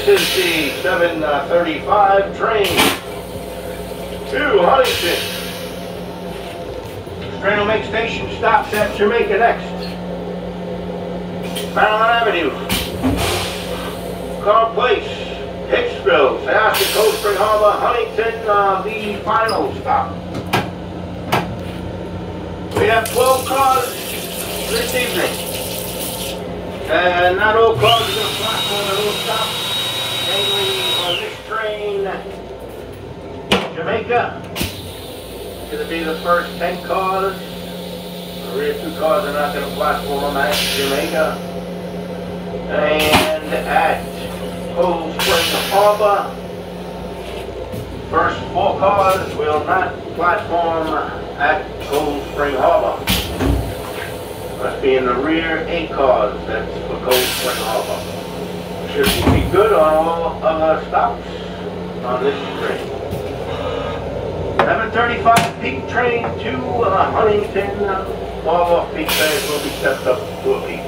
This is the 7:35 train to Huntington. This train will make station stops at Jamaica next. Maryland Avenue, Carl Place, Hicksville, Sayasha, Cold Spring Harbor, Huntington, the final stop. We have 12 cars this evening. And not all cars are going to platform at all stops. Mainly on this train, Jamaica. It's going to be the first 10 cars. The rear 2 cars are not going to platform at Jamaica. And at Cold Spring Harbor, first 4 cars will not platform at Cold Spring Harbor. Must be in the rear 8 cars, that's for Cold Spring Harbor. Should be good on all other stops on this train. 7:35 peak train to Huntington. All off-peak trains will be stepped up to a peak.